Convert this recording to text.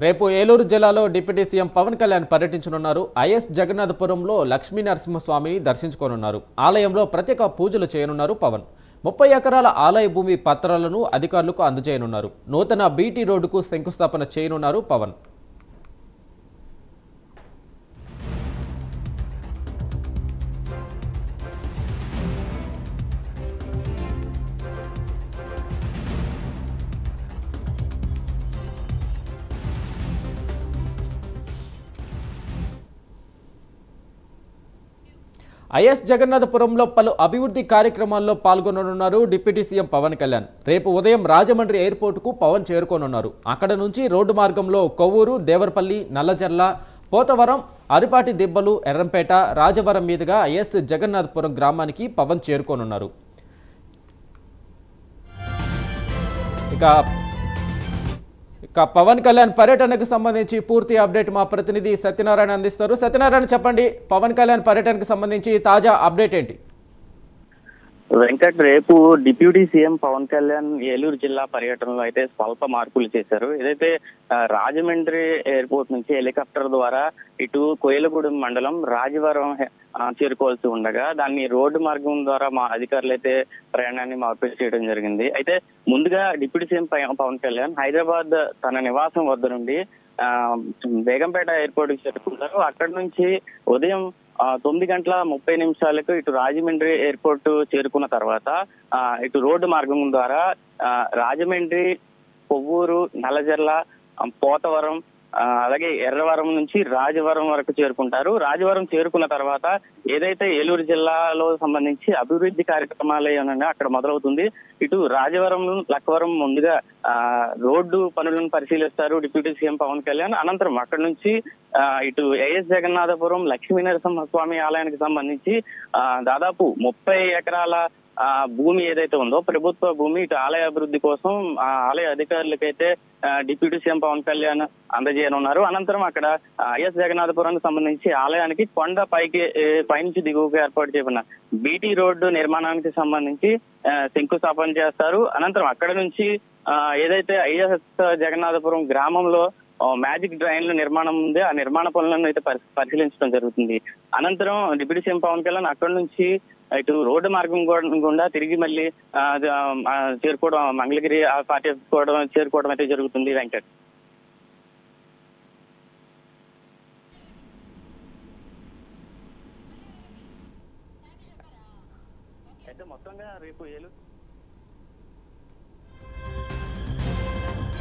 రేపు ఏలూరు జిల్లాలో deputy CM Pawan Kalyan పర్యటించనున్నారు. ఐఎస్ జగన్నాథపురంలో లక్ష్మీ నరసింహస్వామిని దర్శించుకోనున్నారు. ఆలయంలో ప్రత్యేక పూజలు చేయనున్నారు పవన్. 30 ఎకరాల ఆలయ భూమి పత్రాలను అధికారులకు అందజేయనున్నారు. నూతన బీటీ రోడ్డుకు శంకుస్థాపన చేయనున్నారు పవన్. ఐఎస్ జగన్నాథపురంలో పలు అభివృద్ధి కార్యక్రమాల్లో పాల్గొననున్నారు డిప్యూటీ సీఎం పవన్ కళ్యాణ్. రేపు ఉదయం రాజమండ్రి ఎయిర్పోర్టుకు పవన్ చేరుకోనున్నారు. అక్కడ నుంచి రోడ్డు మార్గంలో కొవ్వూరు, దేవరపల్లి, నల్లజర్ల, పోతవరం, అరిపాటి దిబ్బలు, ఎర్రంపేట, రాజవరం మీదుగా ఐఎస్ జగన్నాథపురం గ్రామానికి పవన్ చేరుకోనున్నారు. ఇక పవన్ కళ్యాణ్ పర్యటనకు సంబంధించి పూర్తి అప్డేట్ మా ప్రతినిధి సత్యనారాయణ అందిస్తారు. సత్యనారాయణ, చెప్పండి, పవన్ కళ్యాణ్ పర్యటనకు సంబంధించి తాజా అప్డేట్ ఏంటి? వెంకట్, రేపు డిప్యూటీ సీఎం పవన్ కళ్యాణ్ ఏలూరు జిల్లా పర్యటనలో అయితే స్వల్ప మార్పులు చేశారు. ఏదైతే రాజమండ్రి ఎయిర్పోర్ట్ నుంచి హెలికాప్టర్ ద్వారా ఇటు కోయిలగూడెం మండలం రాజవరం చేరుకోవాల్సి ఉండగా దాన్ని రోడ్డు మార్గం ద్వారా మా అధికారులు అయితే ప్రయాణాన్ని మార్పు చేయడం జరిగింది. అయితే ముందుగా డిప్యూటీ సీఎం పవన్ కళ్యాణ్ హైదరాబాద్ తన నివాసం వద్ద నుండి బేగంపేట ఎయిర్పోర్ట్ కి చేరుకుంటారు. అక్కడి నుంచి ఉదయం 9:30 ఇటు రాజమండ్రి ఎయిర్పోర్ట్ చేరుకున్న తర్వాత ఇటు రోడ్డు మార్గం ద్వారా రాజమండ్రి, కొవ్వూరు, నల్లజర్ల, పోతవరం, అలాగే ఎర్రవరం నుంచి రాజవరం వరకు చేరుకుంటారు. రాజవరం చేరుకున్న తర్వాత ఏదైతే ఏలూరు జిల్లాలో సంబంధించి అభివృద్ధి కార్యక్రమాలు ఏమన్నా అక్కడ మొదలవుతుంది. ఇటు రాజవరం, లక్కవరం ముందుగా రోడ్డు పనులను పరిశీలిస్తారు డిప్యూటీ సీఎం పవన్ కళ్యాణ్. అనంతరం అక్కడి నుంచి ఇటు ఐఎస్ జగన్నాథపురం లక్ష్మీ నరసింహస్వామి ఆలయానికి సంబంధించి దాదాపు 30 ఎకరాల భూమి ఏదైతే ఉందో ప్రభుత్వ భూమి ఇటు ఆలయ అభివృద్ధి కోసం ఆలయ అధికారులకైతే డిప్యూటీ సీఎం పవన్ కళ్యాణ్ అందజేయనున్నారు. అనంతరం అక్కడ ఐఎస్ జగన్నాథపురానికి సంబంధించి ఆలయానికి కొండ పైనుంచి దిగువగా ఏర్పాటు చేయబడిన బీటీ రోడ్డు నిర్మాణానికి సంబంధించి శంకుస్థాపన చేస్తారు. అనంతరం అక్కడ నుంచి ఏదైతే ఐఎస్ జగన్నాథపురం గ్రామంలో మ్యాజిక్ డ్రైన్ల నిర్మాణం ఉంది, ఆ నిర్మాణ పనులను అయితే పరిశీలించడం జరుగుతుంది. అనంతరం డిప్యూటీ సీఎం పవన్ కళ్యాణ్ అక్కడి నుంచి ఇటు రోడ్డు మార్గం గుండా తిరిగి మళ్ళీ చేరుకోవడం, మంగళగిరి పార్టీ చేరుకోవడం అయితే జరుగుతుంది. వెంకట్, అయితే మొత్తంగా రేపు ఏలూరు